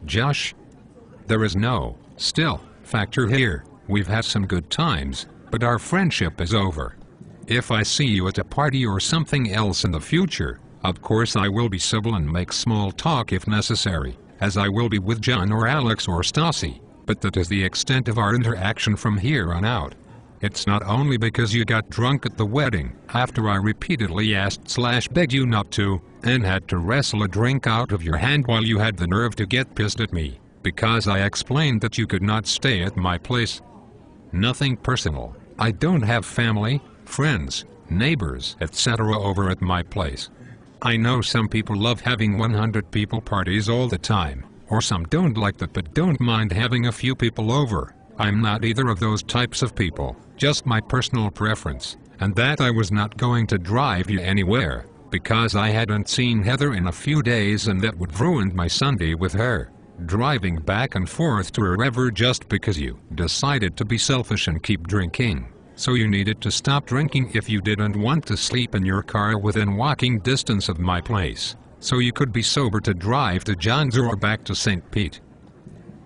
Josh? There is no still factor here. We've had some good times, but our friendship is over. If I see you at a party or something else in the future, of course I will be civil and make small talk if necessary, as I will be with John or Alex or Stassi, but that is the extent of our interaction from here on out. It's not only because you got drunk at the wedding, after I repeatedly asked/begged you not to, and had to wrestle a drink out of your hand while you had the nerve to get pissed at me, because I explained that you could not stay at my place. Nothing personal. I don't have family, friends, neighbors, etc. over at my place. I know some people love having 100 people parties all the time, or some don't like that but don't mind having a few people over. I'm not either of those types of people, just my personal preference, and that I was not going to drive you anywhere, because I hadn't seen Heather in a few days and that would ruin my Sunday with her. Driving back and forth to wherever just because you decided to be selfish and keep drinking. So you needed to stop drinking if you didn't want to sleep in your car within walking distance of my place, so you could be sober to drive to John's or back to St. Pete.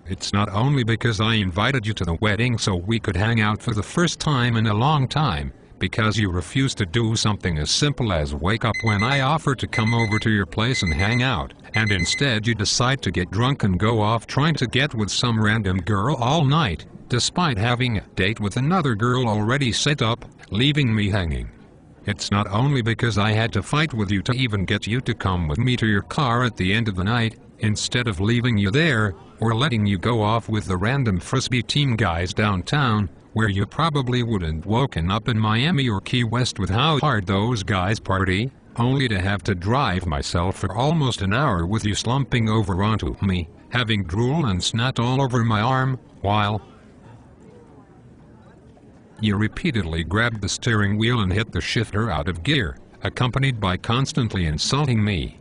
It's not only because I invited you to the wedding so we could hang out for the first time in a long time, because you refused to do something as simple as wake up when I offered to come over to your place and hang out, and instead you decide to get drunk and go off trying to get with some random girl all night, despite having a date with another girl already set up, leaving me hanging. It's not only because I had to fight with you to even get you to come with me to your car at the end of the night, instead of leaving you there, or letting you go off with the random Frisbee team guys downtown, where you probably wouldn't woken up in Miami or Key West with how hard those guys party, only to have to drive myself for almost an hour with you slumping over onto me, having drool and snot all over my arm, while you repeatedly grabbed the steering wheel and hit the shifter out of gear, accompanied by constantly insulting me.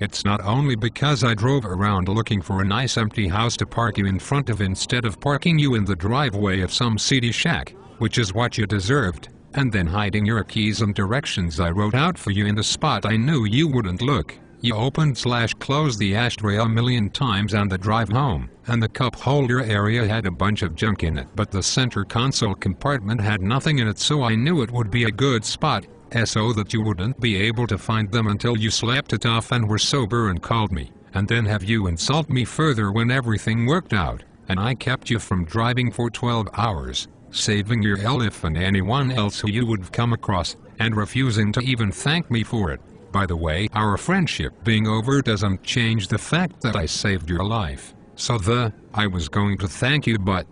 It's not only because I drove around looking for a nice empty house to park you in front of instead of parking you in the driveway of some seedy shack, which is what you deserved, and then hiding your keys and directions I wrote out for you in the spot I knew you wouldn't look. You opened/closed the ashtray a million times on the drive home, and the cup holder area had a bunch of junk in it, but the center console compartment had nothing in it, so I knew it would be a good spot, so that you wouldn't be able to find them until you slept it off and were sober and called me, and then have you insult me further when everything worked out, and I kept you from driving for 12 hours, saving your life and anyone else who you would have come across, and refusing to even thank me for it. By the way, our friendship being over doesn't change the fact that I saved your life. So I was going to thank you, but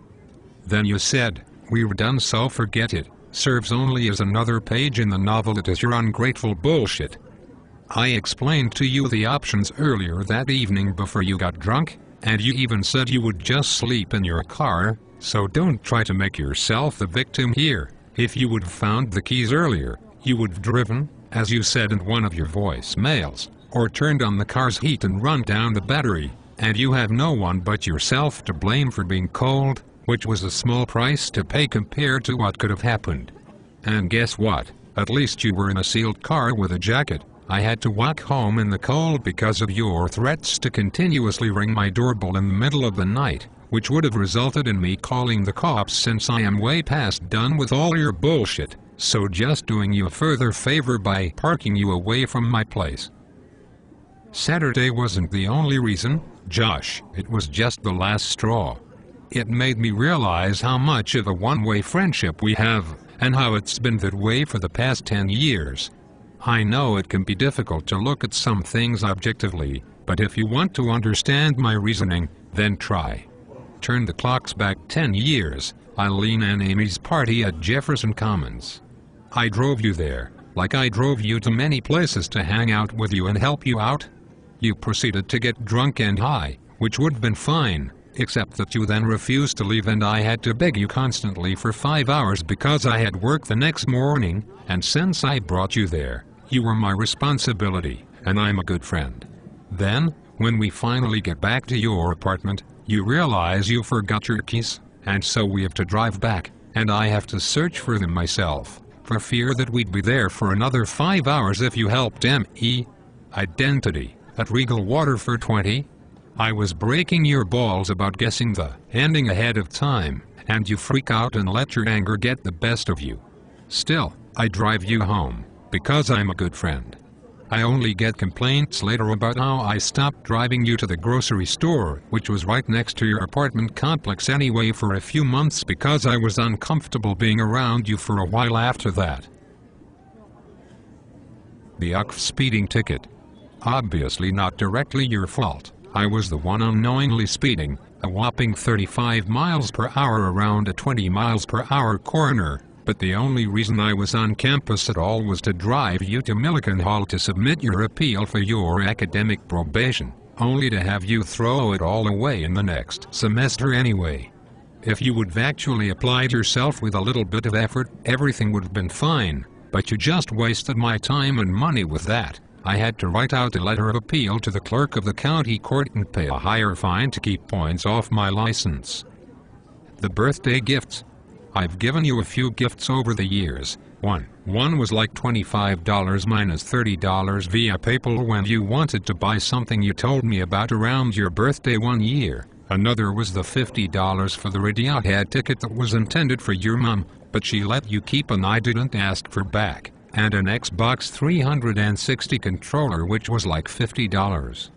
then you said, we were done, so forget it. Serves only as another page in the novel. It is your ungrateful bullshit. I explained to you the options earlier that evening before you got drunk, and you even said you would just sleep in your car, so don't try to make yourself the victim here. If you would have found the keys earlier, you would have driven, as you said in one of your voicemails, or turned on the car's heat and run down the battery, and you have no one but yourself to blame for being cold, which was a small price to pay compared to what could have happened. And guess what? At least you were in a sealed car with a jacket. I had to walk home in the cold because of your threats to continuously ring my doorbell in the middle of the night, which would have resulted in me calling the cops since I am way past done with all your bullshit. So just doing you a further favor by parking you away from my place. Saturday wasn't the only reason, Josh. It was just the last straw. It made me realize how much of a one-way friendship we have, and how it's been that way for the past 10 years. I know it can be difficult to look at some things objectively, but if you want to understand my reasoning, then try. Turn the clocks back 10 years, Eileen and Amy's party at Jefferson Commons. I drove you there, like I drove you to many places to hang out with you and help you out. You proceeded to get drunk and high, which would have been fine, except that you then refused to leave and I had to beg you constantly for 5 hours because I had work the next morning, and since I brought you there, you were my responsibility, and I'm a good friend. Then, when we finally get back to your apartment, you realize you forgot your keys, and so we have to drive back, and I have to search for them myself, for fear that we'd be there for another 5 hours if you helped me. Identity, at Regal Waterford 20. I was breaking your balls about guessing the ending ahead of time, and you freak out and let your anger get the best of you. Still, I drive you home, because I'm a good friend. I only get complaints later about how I stopped driving you to the grocery store, which was right next to your apartment complex anyway, for a few months because I was uncomfortable being around you for a while after that. The speeding ticket. Obviously not directly your fault. I was the one unknowingly speeding, a whopping 35 miles per hour around a 20 miles per hour corner. But the only reason I was on campus at all was to drive you to Milliken Hall to submit your appeal for your academic probation, only to have you throw it all away in the next semester anyway. If you would have actually applied yourself with a little bit of effort, everything would have been fine, but you just wasted my time and money with that. I had to write out a letter of appeal to the clerk of the county court and pay a higher fine to keep points off my license. The birthday gifts. I've given you a few gifts over the years. One was like $25 minus $30 via PayPal when you wanted to buy something you told me about around your birthday one year. Another was the $50 for the Radiohead ticket that was intended for your mom, but she let you keep and I didn't ask for back. And an Xbox 360 controller, which was like $50.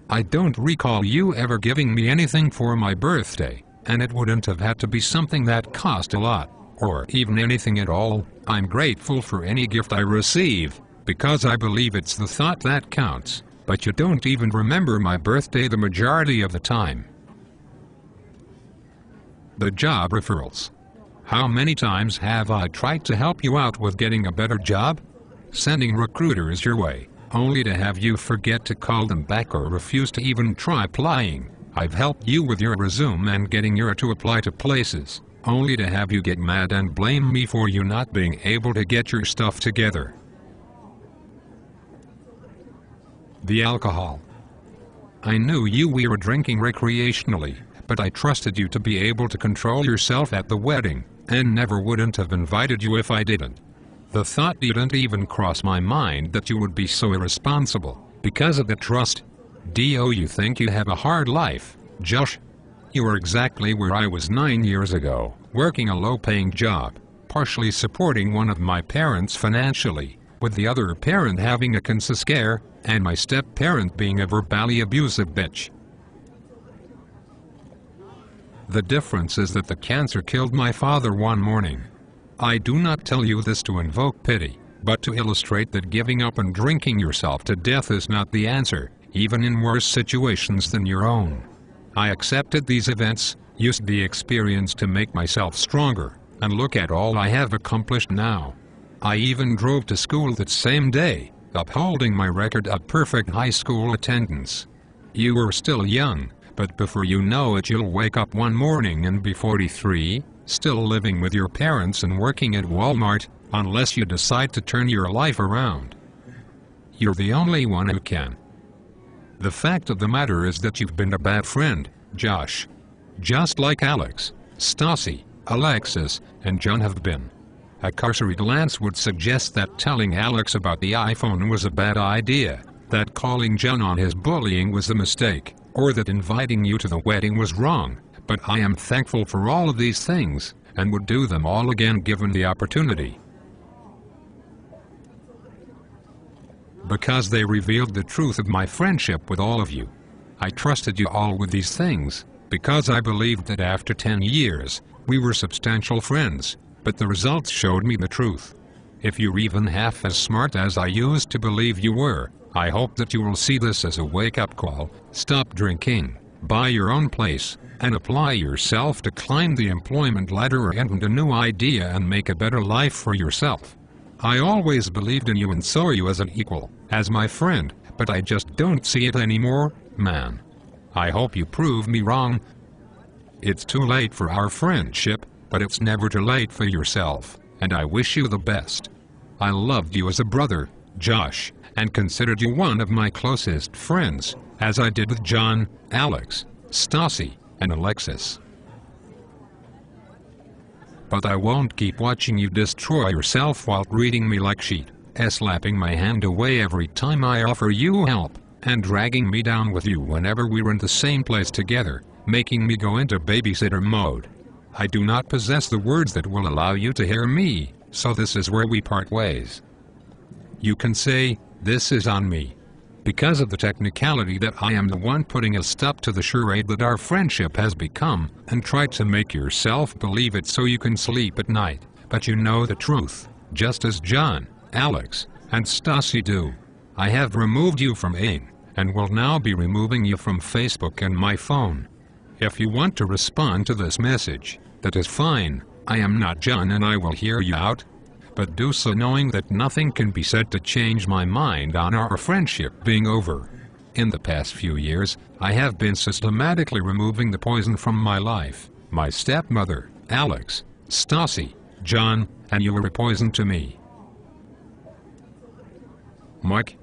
I don't recall you ever giving me anything for my birthday. And it wouldn't have had to be something that cost a lot, or even anything at all. I'm grateful for any gift I receive, because I believe it's the thought that counts, but you don't even remember my birthday the majority of the time. The job referrals. How many times have I tried to help you out with getting a better job? Sending recruiters your way, only to have you forget to call them back or refuse to even try applying. I've helped you with your resume and getting you to apply to places, only to have you get mad and blame me for you not being able to get your stuff together. The alcohol. I knew we were drinking recreationally, but I trusted you to be able to control yourself at the wedding, and never wouldn't have invited you if I didn't. The thought didn't even cross my mind that you would be so irresponsible, because of the trust. You think you have a hard life, Josh? You are exactly where I was 9 years ago, working a low-paying job, partially supporting one of my parents financially, with the other parent having a cancer scare, and my step-parent being a verbally abusive bitch. The difference is that the cancer killed my father one morning. I do not tell you this to invoke pity, but to illustrate that giving up and drinking yourself to death is not the answer, even in worse situations than your own. I accepted these events, used the experience to make myself stronger, and look at all I have accomplished now. I even drove to school that same day, upholding my record of perfect high school attendance. You are still young, but before you know it you'll wake up one morning and be 43, still living with your parents and working at Walmart, unless you decide to turn your life around. You're the only one who can. The fact of the matter is that you've been a bad friend, Josh. Just like Alex, Stassi, Alexis, and John have been. A cursory glance would suggest that telling Alex about the iPhone was a bad idea, that calling John on his bullying was a mistake, or that inviting you to the wedding was wrong, but I am thankful for all of these things, and would do them all again given the opportunity. Because they revealed the truth of my friendship with all of you. I trusted you all with these things, because I believed that after 10 years, we were substantial friends, but the results showed me the truth. If you're even half as smart as I used to believe you were, I hope that you will see this as a wake-up call, stop drinking, buy your own place, and apply yourself to climb the employment ladder or invent a new idea and make a better life for yourself. I always believed in you and saw you as an equal, as my friend, but I just don't see it anymore, man. I hope you prove me wrong. It's too late for our friendship, but it's never too late for yourself, and I wish you the best. I loved you as a brother, Josh, and considered you one of my closest friends, as I did with John, Alex, Stassi, and Alexis. But I won't keep watching you destroy yourself while treating me like shit, slapping my hand away every time I offer you help, and dragging me down with you whenever we were in the same place together, making me go into babysitter mode. I do not possess the words that will allow you to hear me, so this is where we part ways. You can say, this is on me. Because of the technicality that I am the one putting a stop to the charade that our friendship has become, and try to make yourself believe it so you can sleep at night, but you know the truth, just as John, Alex, and Stassi do. I have removed you from AIM, and will now be removing you from Facebook and my phone. If you want to respond to this message, that is fine. I am not John and I will hear you out. But do so knowing that nothing can be said to change my mind on our friendship being over. In the past few years, I have been systematically removing the poison from my life. My stepmother, Alex, Stassi, John, and you were a poison to me. Mike.